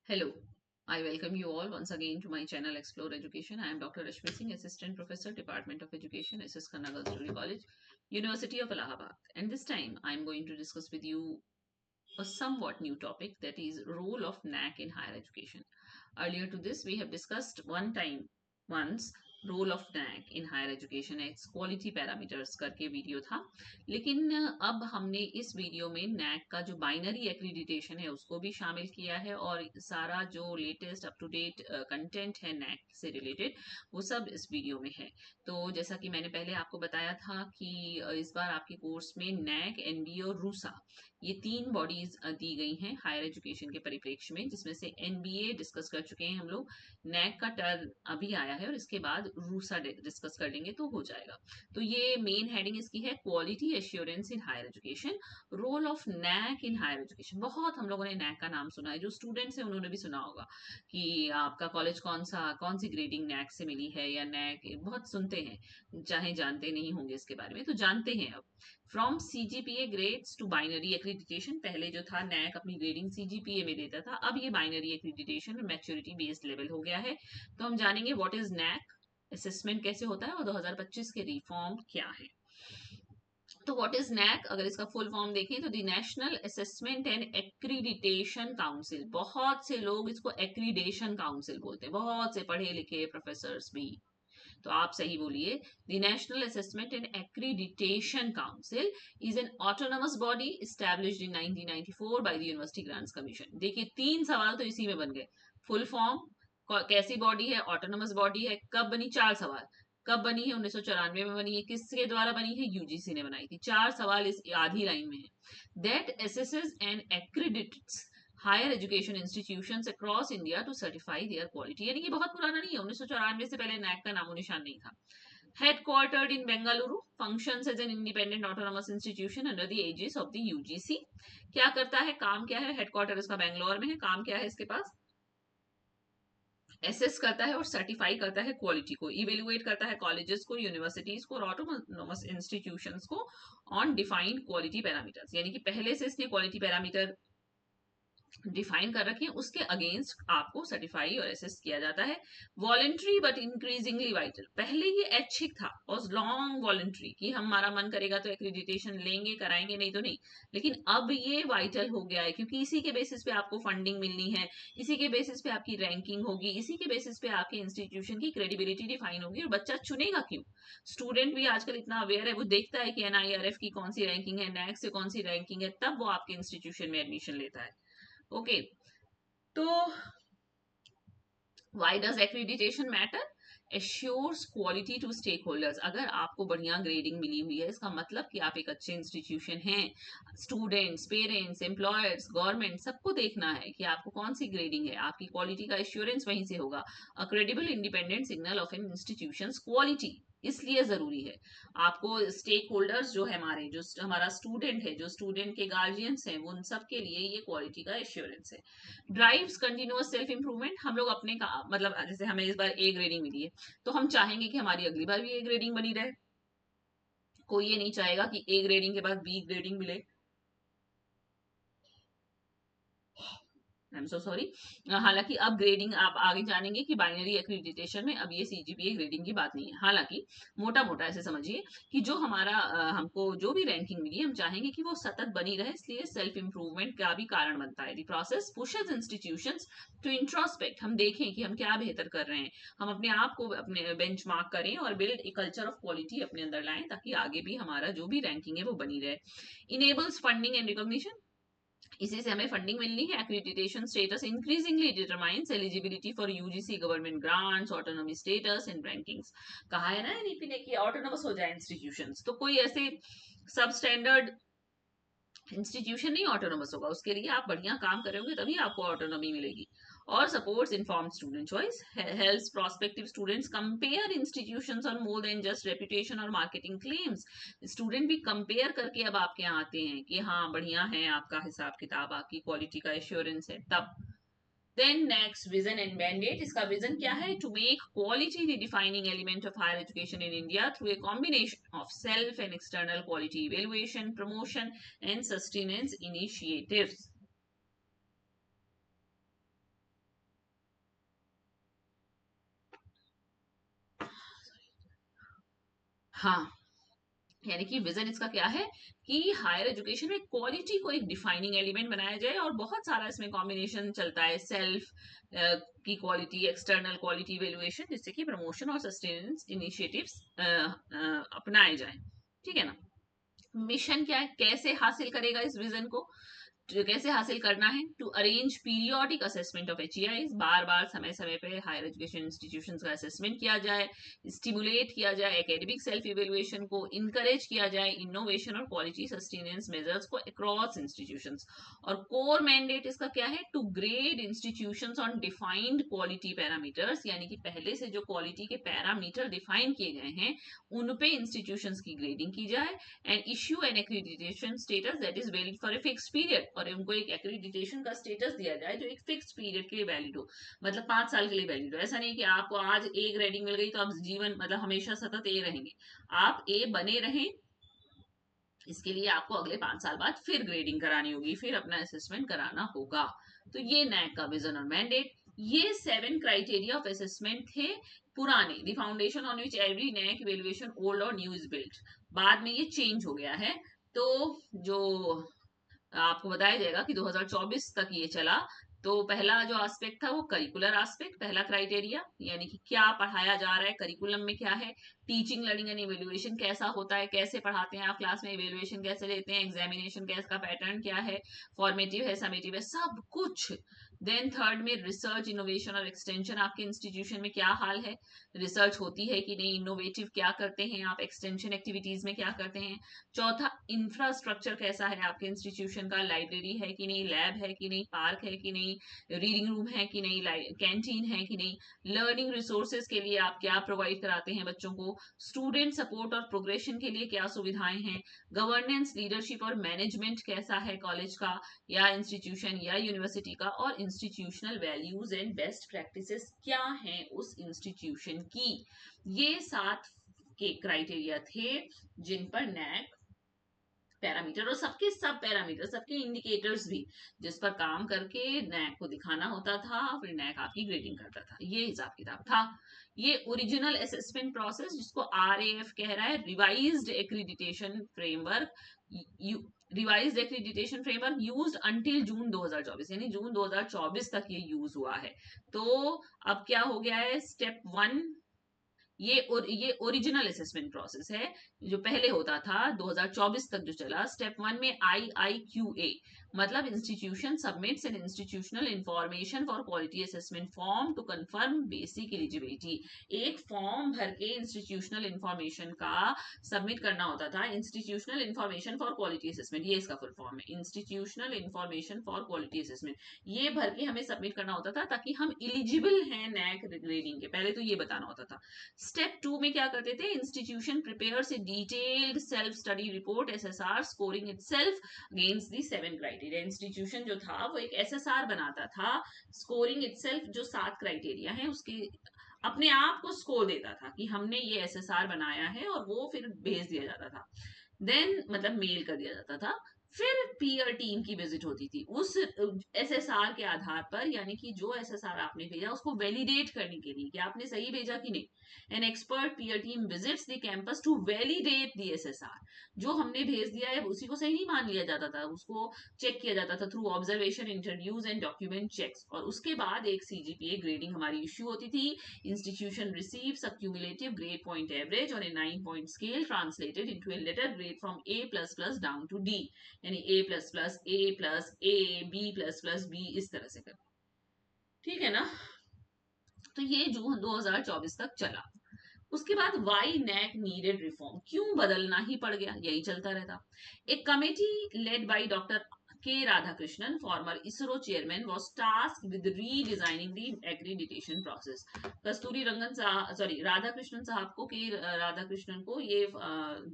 Hello, I welcome you all once again to my channel Explore Education. I am Dr. Rashmi Singh, Assistant Professor, Department of Education, SS Khanna Girls Degree College, University of Allahabad. And this time I am going to discuss with you a somewhat new topic, that is role of NAC in higher education. Earlier to this, we have discussed once role of NAAC in higher education x quality parameters करके video था। लेकिन अब हमने इस video में NAAC का जो binary accreditation है उसको भी शामिल किया है, और सारा जो latest up to date content है नैक से रिलेटेड वो सब इस वीडियो में है। तो जैसा कि मैंने पहले आपको बताया था कि इस बार आपके कोर्स में नैक, एनबीए और रूसा ये तीन बॉडीज दी गई हैं हायर एजुकेशन के परिप्रेक्ष्य में, जिसमें से एनबीए डिस्कस कर चुके हैं हम लोग, नैक का टर्न अभी आया है और इसके बाद रूसा डिस्कस कर लेंगे तो हो जाएगा। तो ये मेन हेडिंग इसकी है quality assurance in higher education, role of NAAC in higher education. बहुत हम लोगों ने नैक का नाम सुना है, जो स्टूडेंट्स हैं उन्होंने भी सुना होगा कि आपका कॉलेज कौन सी ग्रेडिंग नैक से मिली है, या नैक बहुत सुनते हैं, चाहे जानते नहीं होंगे इसके बारे में तो जानते हैं अब। From CGPA grades to binary accreditation, पहले जो था नैक अपनी ग्रेडिंग सीजीपीए में देता था, अब ये binary accreditation maturity based level हो गया है। तो हम जानेंगे व्हाट इज नैक, असेसमेंट कैसे होता है और 2025 के रिफॉर्म क्या है। तो व्हाट इज नैक, अगर इसका फुल फॉर्म देखें तो the national assessment and accreditation council. बहुत से लोग इसको एक्रीडेशन काउंसिल बोलते हैं, बहुत से पढ़े लिखे प्रोफेसर्स भी। तो आप सही बोलिए, the national assessment and accreditation council is an autonomous body established in 1994 by the university grants commission. देखिए तीन सवाल तो इसी में बन गए। फुल फॉर्म, कैसी बॉडी है, ऑटोनमस बॉडी है, कब बनी, चार सवाल। कब बनी है, 1994 में बनी है, किसके द्वारा बनी है, यूजीसी ने बनाई थी। चार सवाल इस आधी लाइन में है। That assesses and accredits higher education institutions across India to certify their quality. यानी कि बहुत पुराना नहीं है, 1994 से पहले नैक का नामो निशान नहीं था। Headquartered in Bengaluru, functions as an independent autonomous institution under the aegis of the UGC। क्या करता है, काम क्या है, हेडक्वार्टर इसका बैंगलोर में है, काम क्या है इसके पास, एसेस करता है और सर्टिफाई करता है क्वालिटी को, इवेल्युएट करता है कॉलेजेस को, यूनिवर्सिटीज को और ऑटोनोमस इंस्टीट्यूशंस को ऑन डिफाइंड क्वालिटी पैरामीटर्स। यानी कि पहले से इसने क्वालिटी पैरामीटर डिफाइन कर रखे हैं, उसके अगेंस्ट आपको सर्टिफाई और असेस किया जाता है। Voluntary but increasingly vital. पहले ये ऐच्छिक था और लॉन्ग वॉलेंट्री कि हमारा मन करेगा तो एक्रीडिटेशन लेंगे, कराएंगे, नहीं तो नहीं। लेकिन अब ये वाइटल हो गया है, क्योंकि इसी के बेसिस पे आपको फंडिंग मिलनी है, इसी के बेसिस पे आपकी रैंकिंग होगी, इसी के बेसिस पे आपके इंस्टीट्यूशन की क्रेडिबिलिटी डिफाइन होगी। और बच्चा चुनेगा क्यों, स्टूडेंट भी आजकल इतना अवेयर है, वो देखता है कि एनआईआरएफ की कौन सी रैंकिंग है, नैक से कौन सी रैंकिंग है, तब वो आपके इंस्टीट्यूशन में एडमिशन लेता है। ओके, तो why does accreditation matter, assures quality to stakeholders. अगर आपको बढ़िया ग्रेडिंग मिली हुई है, इसका मतलब कि आप एक अच्छे इंस्टीट्यूशन हैं। स्टूडेंट्स, पेरेंट्स, एम्प्लॉयर्स, गवर्नमेंट, सबको देखना है कि आपको कौन सी ग्रेडिंग है, आपकी क्वालिटी का एश्योरेंस वहीं से होगा। A credible independent signal of an institution quality इसलिए जरूरी है। आपको स्टेक होल्डर्स जो है हमारे, जो हमारा स्टूडेंट है, जो स्टूडेंट के गार्जियंस हैं, उन सब के लिए ये क्वालिटी का एश्योरेंस है। Drives continuous self improvement. हम लोग अपने का मतलब, जैसे हमें इस बार ए ग्रेडिंग मिली है तो हम चाहेंगे कि हमारी अगली बार भी ए ग्रेडिंग बनी रहे। कोई ये नहीं चाहेगा कि ए ग्रेडिंग के बाद बी ग्रेडिंग मिले। I am so sorry. हालांकि अब ग्रेडिंग आप आगे जानेंगे कि बाइनरी एक्रीडिटेशन में अब ये सीजीपीए ग्रेडिंग की बात नहीं है। हालांकि मोटा मोटा ऐसे समझिए कि जो हमारा हमको जो भी रैंकिंग मिली है, हम चाहेंगे कि वो सतत बनी रहे, इसलिए सेल्फ इंप्रूवमेंट का भी कारण बनता है। The process pushes institutions to introspect. हम देखें कि हम क्या बेहतर कर रहे हैं, हम अपने आप को अपने बेंचमार्क करें और build a culture of quality अपने अंदर लाएं, ताकि आगे भी हमारा जो भी रैंकिंग है वो बनी रहे। Enables funding and recognition. इसी से हमें फंडिंग मिलनी है। Accreditation status increasingly determines eligibility for UGC government grants, autonomy status and rankings. कहा है ना एनईपी ने कि ऑटोनॉमस हो जाए इंस्टीट्यूशंस, तो कोई ऐसे सब स्टैंडर्ड इंस्टीट्यूशन नहीं ऑटोनोमस होगा। उसके लिए आप बढ़िया काम करोगे तभी आपको ऑटोनॉमी मिलेगी। और supports inform student choice, helps prospective students compare institutions on more than just reputation और मार्केटिंग क्लेम्स। स्टूडेंट भी कंपेयर करके अब आपके यहाँ आते हैं कि हाँ बढ़िया है, आपका हिसाब किताब, आपकी क्वालिटी का एश्योरेंस है तब। Then next, vision and mandate. इसका vision क्या है? To make quality the defining element of higher education in India through a combination of self and external quality evaluation, promotion and sustenance initiatives. हाँ, यानी कि vision इसका क्या है कि हायर एजुकेशन में क्वालिटी को एक डिफाइनिंग एलिमेंट बनाया जाए, और बहुत सारा इसमें कॉम्बिनेशन चलता है, सेल्फ की क्वालिटी, एक्सटर्नल क्वालिटी इवेल्युएशन, जिससे कि प्रमोशन और सस्टेनेंस इनिशिएटिव्स अपनाए जाएं। ठीक है ना। मिशन क्या है, कैसे हासिल करेगा इस विजन को, तो कैसे हासिल करना है, to arrange periodic assessment of HEI, बार बार समय समय पे हायर एजुकेशन इंस्टीट्यूशंस का असेसमेंट किया जाए, स्टिमुलेट किया जाए एकेडमिक सेल्फ इवेल्युएशन को, इनकरेज किया जाए इनोवेशन और क्वालिटी सस्टेनेंस मेजर्स को अक्रॉस इंस्टीट्यूशंस। और कोर मैंडेट इसका क्या है, to grade institutions on defined quality parameters, यानी कि पहले से जो क्वालिटी के पैरामीटर डिफाइन किए गए हैं उन पे इंस्टीट्यूशंस की ग्रेडिंग की जाए, and issue an accreditation status that is valid for a fix period, और उनको एक एक्रीडिटेशन का स्टेटस दिया जाए जो एक फिक्स पीरियड के लिए वैलिड हो, मतलब 5 साल के लिए वैलिड हो। ऐसा नहीं कि आपको आज ए ग्रेडिंग मिल गई तो आप जीवन मतलब हमेशा सतत ए रहेंगे, आप ए बने रहें, इसके लिए आपको अगले 5 साल बाद फिर ग्रेडिंग करानी होगी, फिर अपना असेसमेंट कराना होगा। तो ये नैक का विजन और मैंडेट, ये 7 क्राइटेरिया ऑफ असेसमेंट थे पुराने, the foundation on which every NAAC evaluation old और न्यू इज बिल्ट। बाद में ये चेंज हो गया है, तो जो आपको बताया जाएगा कि 2024 तक ये चला। तो पहला जो एस्पेक्ट था वो करिकुलर एस्पेक्ट, पहला क्राइटेरिया, यानी कि क्या पढ़ाया जा रहा है, करिकुलम में क्या है, टीचिंग लर्निंग एंड इवेल्युएशन कैसा होता है, कैसे पढ़ाते हैं आप क्लास में, इवेल्युएशन कैसे लेते हैं, एग्जामिनेशन कैसा पैटर्न क्या है, फॉर्मेटिव है, समेटिव है, सब कुछ। देन थर्ड में रिसर्च इनोवेशन और एक्सटेंशन, आपके इंस्टीट्यूशन में क्या हाल है, रिसर्च होती है कि नहीं, इनोवेटिव क्या करते हैं आप, एक्सटेंशन एक्टिविटीज में क्या करते हैं। चौथा, इंफ्रास्ट्रक्चर कैसा है आपके इंस्टीट्यूशन का, लाइब्रेरी है कि नहीं, लैब है कि नहीं, पार्क है कि नहीं, रीडिंग रूम है कि नहीं, कैंटीन है कि नहीं, लर्निंग रिसोर्सेज के लिए आप क्या प्रोवाइड कराते हैं बच्चों को, स्टूडेंट सपोर्ट और प्रोग्रेशन के लिए क्या सुविधाएं हैं, गवर्नेंस, लीडरशिप और मैनेजमेंट कैसा है कॉलेज का या इंस्टीट्यूशन या यूनिवर्सिटी का, और institutional values and best practices क्या हैं उस इंस्टीट्यूशन की। ये 7 के क्राइटेरिया थे जिन पर नैक पैरामीटर, और सबके सब पैरामीटर, सबके इंडिकेटर्स भी, जिस पर काम करके नैक को दिखाना होता था, फिर नैक आपकी ग्रेडिंग करता था, ये हिसाब किताब था। ये ओरिजिनल असेसमेंट प्रोसेस, जिसको RAF कह रहा है, revised accreditation framework, revised accreditation framework used until June 2024, यानी जून 2024 तक ये यूज हुआ है। तो अब क्या हो गया है, स्टेप 1, ये ओरिजिनल असेसमेंट प्रोसेस है जो पहले होता था 2024 तक जो चला। स्टेप 1 में IIQA, मतलब institution submits an institutional information for quality assessment form to confirm basic eligibility. एक फॉर्म भर के इंस्टीट्यूशनल इंफॉर्मेशन का सबमिट करना होता था, institutional information for quality assessment, ये इसका फुल फॉर्म है, institutional information for quality assessment. ये भर के हमें सबमिट करना होता था ताकि हम इलिजिबल हैं नैक ग्रेडिंग के, पहले तो ये बताना होता था। स्टेप 2 में क्या करते थे, institution prepares A detailed self study report SSR scoring itself against the 7 criteria. Institution जो था वो एक SSR बनाता था, स्कोरिंग इटसेल्फ, जो 7 क्राइटेरिया है उसके अपने आप को स्कोर देता था कि हमने ये SSR बनाया है, और वो फिर भेज दिया जाता था, देन मतलब मेल कर दिया जाता था। फिर पीयर टीम की विजिट होती थी उस SSR के आधार पर, यानी कि जो SSR आपने भेजा उसको वैलिडेट करने के लिए कि आपने सही भेजा कि नहीं। An expert peer team visits the campus to validate the SSR। जो हमने भेज दिया है उसी को सही नहीं मान लिया जाता था, उसको चेक किया जाता था through observation, interviews and document checks, और उसके बाद एक CGPA ग्रेडिंग हमारी इश्यू होती थी। Institution receives a cumulative grade point average on a 9-point scale translated into a letter grade from A++ down to D, यानी A++, A+, A, B++, B, इस तरह से कर, ठीक है ना। तो ये जून 2024 तक चला। उसके बाद वाई नैक नीडेड रिफॉर्म, क्यों बदलना ही पड़ गया, यही चलता रहता। एक कमेटी लेड बाय डॉक्टर के Radhakrishnan, farmer ISRO chairman, was tasked with redesigning the accreditation process। कस्तूरी रंगन साहब, सॉरी, राधाकृष्णन साहब को, के राधाकृष्णन को ये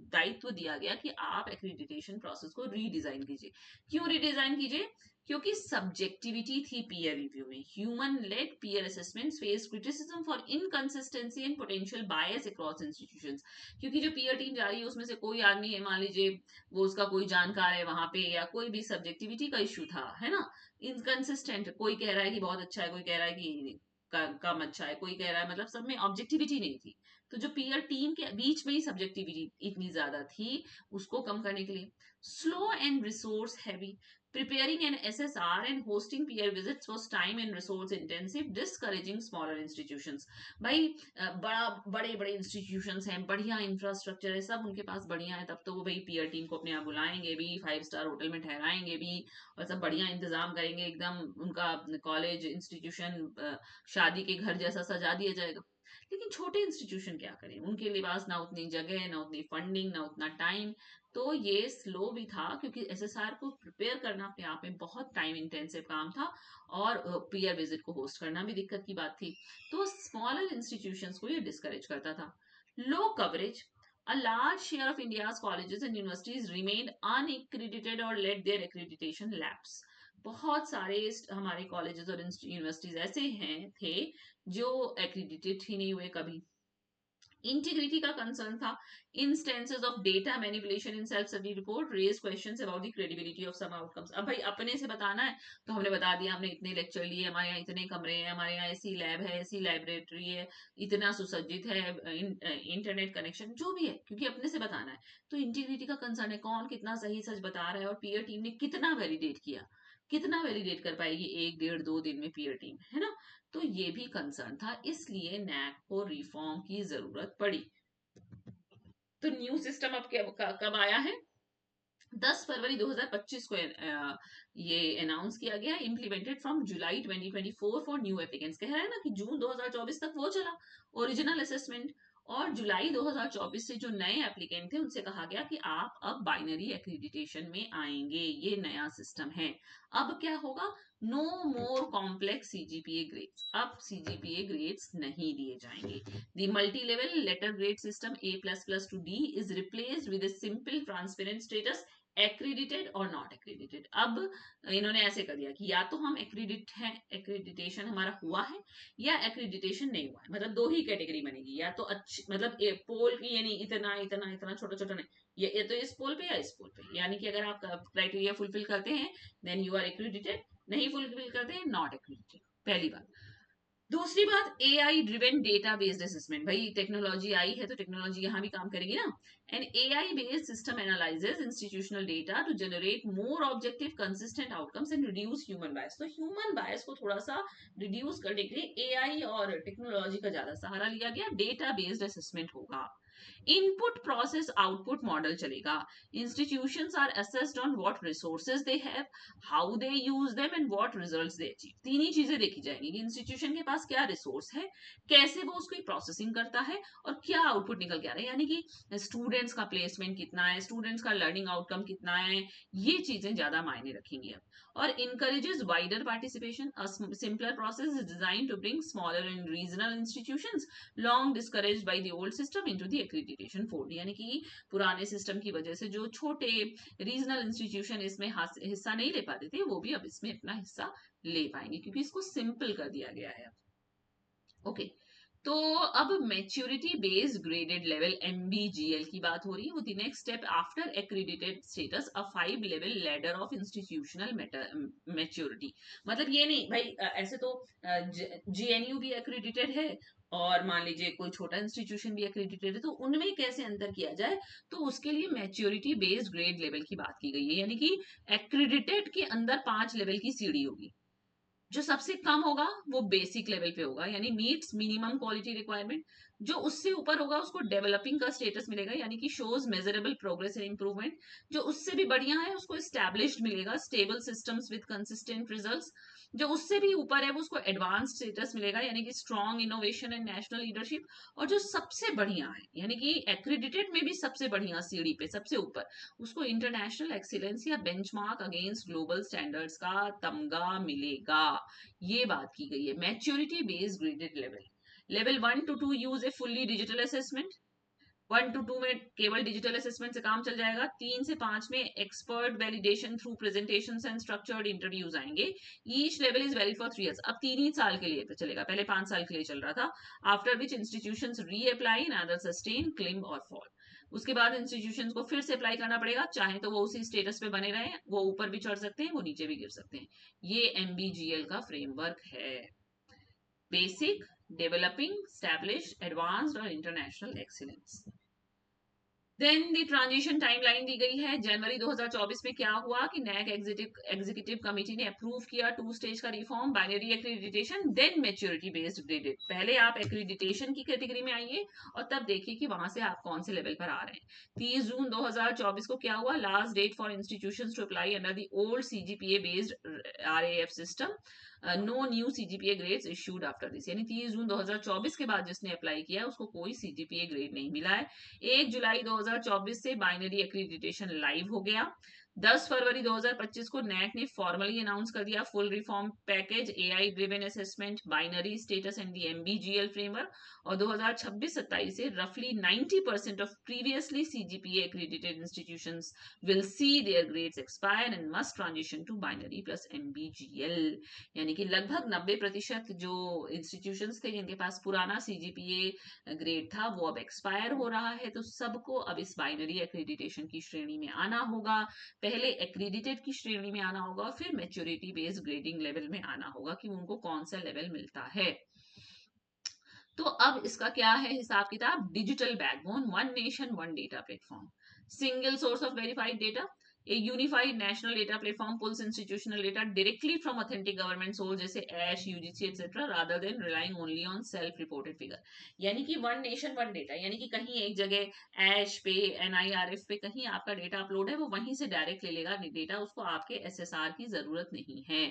दायित्व दिया गया कि आप एक्रीडिटेशन प्रोसेस को रीडिजाइन कीजिए। क्यों रीडिजाइन कीजिए, क्योंकि सब्जेक्टिविटी थी पीयर रिव्यू में, human led peer assessments face criticism for inconsistency and potential bias across institutions. क्योंकि जो पीयर टीम जा रही है उसमें से कोई आदमी है, मान लीजिए वो उसका कोई जानकार है वहां पे, या कोई भी सब्जेक्टिविटी का इश्यू था, है ना, इनकंसिस्टेंट, कोई कह रहा है कि बहुत अच्छा है, कोई कह रहा है कि कम अच्छा है, कोई कह रहा है, मतलब सब में ऑब्जेक्टिविटी नहीं थी। तो जो पीयर टीम के बीच में ही सब्जेक्टिविटी इतनी ज्यादा थी, उसको कम करने के लिए। Slow and resource heavy, preparing an SSR and hosting peer visits was time and resource intensive, discouraging smaller institutions. भाई बड़े बड़े इंस्टीट्यूशंस हैं, बढ़िया इंफ्रास्ट्रक्चर है, सब उनके पास बढ़िया है, तब तो वो भाई पीयर टीम को अपने यहाँ बुलाएंगे भी, 5 स्टार होटल में ठहराएंगे भी, और सब बढ़िया इंतजाम करेंगे, एकदम उनका कॉलेज इंस्टीट्यूशन शादी के घर जैसा सजा दिया जाएगा। लेकिन छोटे इंस्टीट्यूशन क्या करें, उनके पास ना उतनी जगह, ना उतनी फंडिंग, ना उतना टाइम। तो ये स्लो भी था, क्योंकि एसएसआर को प्रिपेयर करना अपने आप में बहुत टाइम इंटेंसिव काम था, और पीयर विजिट को होस्ट करना भी दिक्कत की बात थी। तो स्मॉलर इंस्टीट्यूशंस को ये डिस्करेज करता था। लो coverage, a large share of India's colleges and universities remained unaccredited or let their accreditation lapse. बहुत सारे हमारे कॉलेजेस और यूनिवर्सिटीज ऐसे हैं थे जो एक्रीडिटेड ही नहीं हुए कभी। इंटीग्रिटी का कंसर्न था। Instances of data manipulation in self study report raise questions about the credibility of some outcomes. अब भाई अपने से बताना है तो हमने बता दिया, हमने इतने लेक्चर लिए, हमारे यहाँ इतने कमरे हैं, हमारे यहाँ ऐसी लैब है, ऐसी लाइब्रेटरी है, इतना सुसज्जित है, इंटरनेट कनेक्शन, जो भी है, क्योंकि अपने से बताना है। तो इंटीग्रिटी का कंसर्न है, कौन कितना सही सच बता रहा है, और पीयर टीम ने कितना वैलिडेट किया, कितना वैलिडेट कर पाएगी 1, 1.5, 2 दिन में पीयर टीम, है ना। तो ये भी कंसर्न था, इसलिए नैक को रिफॉर्म की जरूरत पड़ी। तो न्यू सिस्टम अब कब आया है? 10 फरवरी 2025 को ये अनाउंस किया गया, implemented from July 2024 for new applicants. कह रहा है ना कि जून 2024 तक वो चला ओरिजिनल असेसमेंट, और जुलाई 2024 से जो नए एप्लीकेंट थे उनसे कहा गया कि आप अब बाइनरी एक्रीडिटेशन में आएंगे, ये नया सिस्टम है। अब क्या होगा? No more complex CGPA grades, अब सीजीपीए ग्रेड्स नहीं दिए जाएंगे। The multi level letter grade system A++ to D is replaced with a simple transparent status एक्रीडिटेड और नॉट एक्रीडिटेड। अब इन्होंने ऐसे कर दिया कि या तो हम एक्रीडिट हैं, एक्रीडिटेशन हमारा हुआ है, या एक्रीडिटेशन नहीं हुआ है, मतलब दो ही कैटेगरी बनेगी, या तो अच्छी मतलब पोल की, यानी इतना इतना इतना छोटा छोटा नहीं, ये तो इस पोल पे या इस पोल पे, यानी कि अगर आप क्राइटेरिया फुलफिल करते हैं देन यू आर एक्रीडिटेड, नहीं फुलफिल करते हैं नॉट एक्रीडिटेड। पहली बात। दूसरी बात, AI driven data based assessment. भाई टेक्नोलॉजी आई है तो टेक्नोलॉजी यहाँ भी काम करेगी ना। And AI based system analyses institutional data to generate more objective consistent outcomes and reduce human bias. तो ह्यूमन बायस को थोड़ा सा रिड्यूस करने के लिए AI और टेक्नोलॉजी का ज्यादा सहारा लिया गया, डेटा बेस्ड असेसमेंट होगा। इनपुट प्रोसेस आउटपुट मॉडल चलेगा। Institutions are assessed on what resources they have, how they use them and what results they achieve. तीन ही चीजें देखी जाएंगी कि इंस्टीट्यूशन के पास क्या रिसोर्स है, कैसे वो उसकी प्रोसेसिंग करता है, और क्या आउटपुट निकल के आ रहा है, यानी कि स्टूडेंट्स का प्लेसमेंट कितना है, स्टूडेंट्स का लर्निंग आउटकम कितना है, ये चीजें ज्यादा मायने रखेंगी अब। और encourages wider participation. A simpler process is designed to bring smaller and regional institutions long discouraged by the old system into the accreditation fold. यानी कि पुराने सिस्टम की वजह से जो छोटे रीजनल इंस्टीट्यूशन इसमें हिस्सा नहीं ले पाते थे, वो भी अब इसमें अपना हिस्सा ले पाएंगे, क्योंकि इसको सिंपल कर दिया गया है। ओके, तो अब maturity based graded level MBGL की बात हो रही है। वो the next step after accredited status, a 5 level ladder of institutional maturity. मतलब ये नहीं भाई, ऐसे तो GNU भी एक्रीडिटेड है, और मान लीजिए कोई छोटा इंस्टीट्यूशन भी एक्रीडिटेड है, तो उनमें कैसे अंतर किया जाए, तो उसके लिए मैच्योरिटी बेस्ड ग्रेड लेवल की बात की गई है। यानी कि एक्रीडिटेड के अंदर 5 लेवल की सीढ़ी होगी। जो सबसे कम होगा वो बेसिक लेवल पे होगा, यानी मीट्स मिनिमम क्वालिटी रिक्वायरमेंट। जो उससे ऊपर होगा उसको डेवलपिंग का स्टेटस मिलेगा, यानी कि shows measurable progress and improvement. जो उससे भी बढ़िया है उसको एस्टैब्लिश्ड मिलेगा, stable systems with consistent results. जो उससे भी ऊपर है वो उसको एडवांस स्टेटस मिलेगा, यानी कि strong innovation and national leadership. और जो सबसे बढ़िया है, यानी कि एक्रीडिटेड में भी सबसे बढ़िया सीढ़ी पे सबसे ऊपर, उसको इंटरनेशनल एक्सीलेंस या बेंचमार्क अगेंस्ट ग्लोबल स्टैंडर्ड्स का तमगा मिलेगा। ये बात की गई है। Maturity based graded level, level 1 to 2 use A fully digital assessment. 1 to 2 में केवल डिजिटल असेसमेंट से काम चल जाएगा। 3 से 5 में expert validation through presentations and structured interviews आएंगे। Each level is valid for 3 years। अब 3 ही साल के लिए तो चलेगा, पहले 5 साल के लिए चल रहा था। After which institutions reapply in other sustain claim और फॉल। उसके बाद इंस्टीट्यूशंस को फिर से अप्लाई करना पड़ेगा, चाहे तो वो उसी स्टेटस पे बने रहे, वो ऊपर भी चढ़ सकते हैं, वो नीचे भी गिर सकते हैं। ये MBGL का फ्रेमवर्क है। बेसिक, डेवलपिंग, स्टैब्लिश्ड, एडवांस्ड और international excellence. Then the transition timeline दी गई है। जनवरी 2024 में क्या हुआ कि नैक एग्जीक्यूटिव कमेटी ने अप्रूव किया 2 स्टेज का reform, binary accreditation, then maturity based graded. पहले आप एक्रीडिटेशन की कैटेगरी में आइए और तब देखिए कि वहां से आप कौन से लेवल पर आ रहे हैं। 30 जून 2024 को क्या हुआ, last date for institutions to apply under the old CGPA based RAF system, no new CGPA grades issued after this. यानी 30 जून 2024 के बाद जिसने अप्लाई किया उसको कोई सीजीपीए ग्रेड नहीं मिला है। 1 जुलाई 2024 से बाइनरी एक्रीडिटेशन लाइव हो गया। 10 फरवरी 2025 को नैक ने फॉर्मली अनाउंस कर दिया full reform package, AI driven assessment, binary status and the MBGL framework. और 2026-27 से रफली 90% of previously CGPA accredited institutions will see their grades expire and must transition to binary plus MBGL. यानी कि लगभग 90% जो institutions थे जिनके पास पुराना सीजीपीए ग्रेड था वो अब एक्सपायर हो रहा है, तो सबको अब इस बाइनरी एक्रीडिटेशन की श्रेणी में आना होगा। पहले एक्रीडिटेड की श्रेणी में आना होगा, फिर मैच्योरिटी बेस्ड ग्रेडिंग लेवल में आना होगा कि उनको कौन सा लेवल मिलता है। तो अब इसका क्या है हिसाब किताब, digital backbone, one nation one data platform, single source of verified data, a unified national data platform pulls institutional data directly from authentic government source जैसे ASH, UGC etc. rather than relying only on self reported figure। यानी कि one nation one data, यानी कि कहीं एक जगह ASH पे, NIRF पे कहीं आपका डेटा अपलोड है वो वहीं से डायरेक्ट ले लेगा डेटा, उसको आपके SSR की जरूरत नहीं है।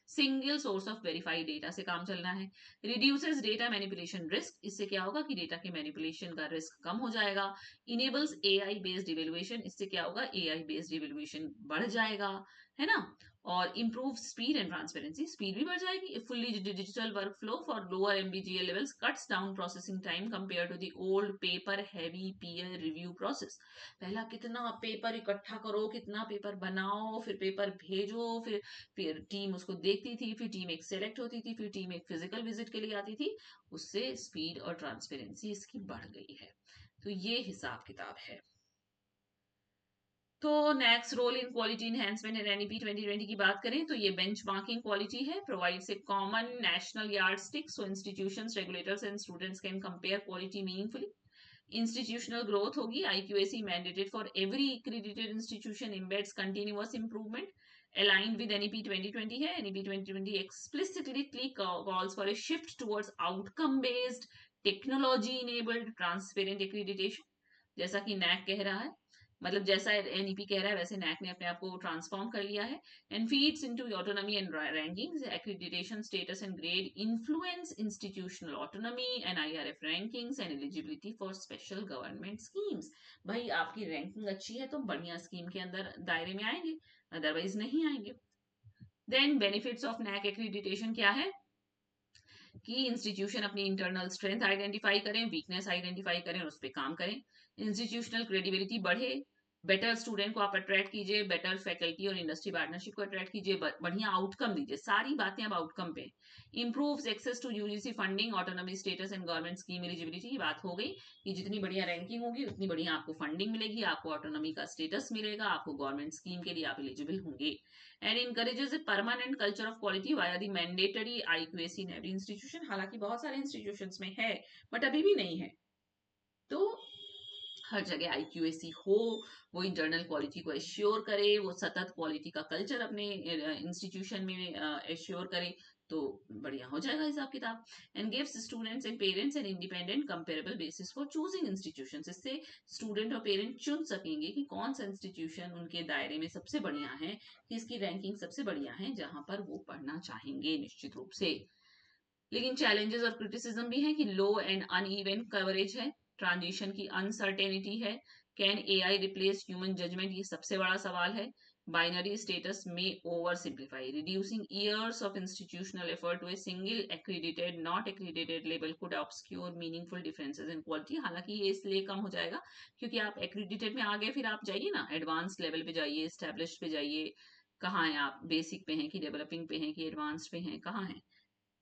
Single source of verified data से काम चलना है। रिड्यूसेस डेटा मैनिपुलेशन रिस्क, इससे क्या होगा कि डेटा के मैनिपुलेशन का रिस्क कम हो जाएगा। इनेबल्स एआई बेस्ड इवेल्युएशन, इससे क्या होगा, एआई बेस्ड इवेल्युएशन बढ़ जाएगा, है ना। और improve speed and transparency, speed भी बढ़ जाएगी। Fully digital work flow for lower MBGL levels, cuts down processing time compare to the old paper heavy peer review process. पहला कितना पेपर इकट्ठा करो, कितना पेपर बनाओ, फिर पेपर भेजो, फिर टीम उसको देखती थी, फिर टीम एक सेलेक्ट होती थी, फिर टीम एक फिजिकल विजिट के लिए आती थी। उससे स्पीड और ट्रांसपेरेंसी इसकी बढ़ गई है। तो ये हिसाब किताब है। तो next role in quality enhancement in NEP 2020 की बात करें तो ये बेंचमार्किंग क्वालिटी है, provides a common national yardstick so institutions, regulators and students can compare quality meaningfully. Institutional growth होगी, IQAC mandated for every accredited institution, embeds continuous improvement aligned with NEP 2020 है। NEP 2020 explicitly calls for a shift towards outcome based technology enabled transparent accreditation, जैसा कि NAC कह रहा है, मतलब जैसा NEP कह रहा है वैसे NAC ने अपने आप को ट्रांसफॉर्म कर लिया है। And feeds into autonomy and rankings, accreditation status and grade influence institutional autonomy and IRF rankings and eligibility for special government schemes. भाई आपकी रैंकिंग अच्छी है तो बढ़िया स्कीम के अंदर दायरे में आएंगे, अदरवाइज नहीं आएंगे। Then benefits of NAC accreditation क्या है कि इंस्टीट्यूशन अपनी इंटरनल स्ट्रेंथ आइडेंटिफाई करें, वीकनेस आइडेंटिफाई करें और उस पर काम करें। इंस्टीट्यूशनल क्रेडिबिलिटी बढ़े, बेटर स्टूडेंट को आप अट्रैक्ट कीजिए, बेटर फैकल्टी और इंडस्ट्री पार्टनरशिप को अट्रैक्ट कीजिए, बढ़िया आउटकम दीजिए, सारी बातें अब आउटकम पे। Improves access to UGC funding, autonomy status and government scheme eligibility की बात हो गई कि जितनी बढ़िया रैंकिंग होगी उतनी बढ़िया आपको फंडिंग मिलेगी, आपको ऑटोनॉमी का स्टेटस मिलेगा, आपको गवर्नमेंट स्कीम के लिए आप एलिजिबल होंगे। And encourages a permanent culture of quality via the mandatory IQAC in every institution। हालांकि बहुत सारे इंस्टीट्यूशंस में है बट अभी भी नहीं है, तो हर जगह IQAC हो, वो इंटरनल क्वालिटी को एश्योर करे, वो सतत क्वालिटी का कल्चर अपने इंस्टीट्यूशन में एश्योर करे, तो बढ़िया हो जाएगा हिसाब किताब। And gives students and parents an independent comparable basis for choosing institutions, इससे स्टूडेंट और पेरेंट चुन सकेंगे कि कौन सा इंस्टीट्यूशन उनके दायरे में सबसे बढ़िया है, किसकी रैंकिंग सबसे बढ़िया है, जहां पर वो पढ़ना चाहेंगे निश्चित रूप से। लेकिन चैलेंजेस और क्रिटिसिज्म भी है कि लो एंड अनइवन कवरेज है, ट्रांजिशन की अनसर्टेनिटी है, can AI replace human judgement, ये सबसे बड़ा सवाल है। बाइनरी स्टेटस में oversimplify, reducing years of institutional effort to a single accredited not accredited level could obscure meaningful differences in quality. हालांकि ये इसलिए कम हो जाएगा क्योंकि आप एक्रीडिटेड में आ गए, फिर आप जाइए ना एडवांस लेवल पे जाइए, एस्टेब्लिश्ड पे जाइए, कहाँ है आप, बेसिक पे हैं कि डेवलपिंग पे हैं कि एडवांस्ड पे हैं, कहाँ हैं,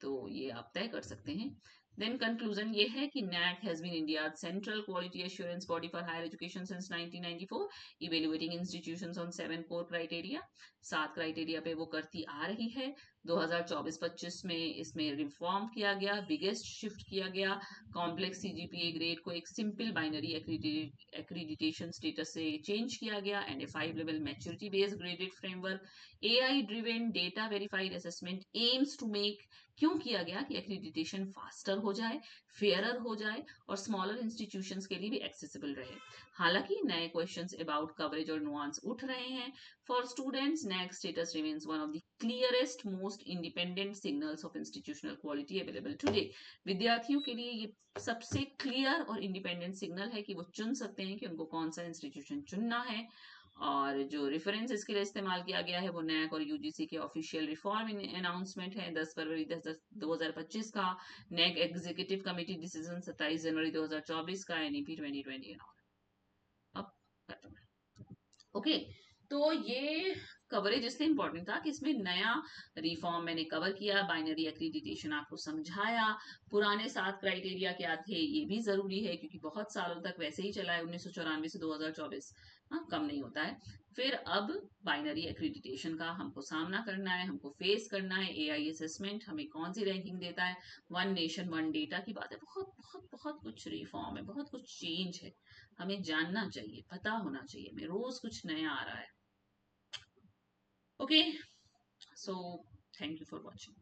तो ये आप तय कर सकते हैं। देन कंक्लूजन ये है कि NAC has been India central quality assurance body for higher education since 1994, evaluating institutions on 7 core criteria. 7 criteria पे वो करती आ रही है। 2024-25 में इसमें रिफॉर्म किया गया, बिगेस्ट शिफ्ट किया गया, कॉम्प्लेक्स CGPA ग्रेड को एक सिंपल बाइनरी एक्रीडिटेशन स्टेटस से चेंज किया गया and a 5 level maturity based graded framework. AI driven data verified assessment aims to make, क्यों किया गया कि एक्रीडिटेशन फास्टर हो जाए, फेयरर हो जाए और स्मॉलर इंस्टीट्यूशंस के लिए भी एक्सेसिबल रहे। हालांकि नए क्वेश्चंस अबाउट कवरेज और नुआंस उठ रहे हैं। For students NAC status remains one of the clearest, most independent signals of institutional quality available today. विद्यार्थियों के लिए ये सबसे क्लियर और इंडिपेंडेंट सिग्नल है कि वो चुन सकते हैं कि उनको कौन सा इंस्टीट्यूशन चुनना है। और जो रेफरेंस इसके लिए इस्तेमाल किया गया है वो NAC और UGC के ऑफिशियल रिफॉर्म अनाउंसमेंट है 10 फरवरी 2025 का, NAC एग्जीक्यूटिव कमेटी डिसीजन 27 जनवरी 2024 का, NEP 2020। अब खत्म है। ओके, तो ये कवरेज इसलिए इंपॉर्टेंट था कि इसमें नया रिफॉर्म मैंने कवर किया, बाइनरी एक्रीडिटेशन आपको समझाया, पुराने 7 क्राइटेरिया क्या थे ये भी जरूरी है क्योंकि बहुत सालों तक वैसे ही चला है, 1994 से 2024, हाँ कम नहीं होता है। फिर अब बाइनरी एक्रीडिटेशन का हमको सामना करना है, हमको फेस करना है। AI असेसमेंट हमें कौन सी रैंकिंग देता है, वन नेशन वन डेटा की बात है, बहुत बहुत बहुत कुछ रिफॉर्म है, बहुत कुछ चेंज है, हमें जानना चाहिए, पता होना चाहिए, हमें रोज कुछ नया आ रहा है। Okay, so thank you for watching.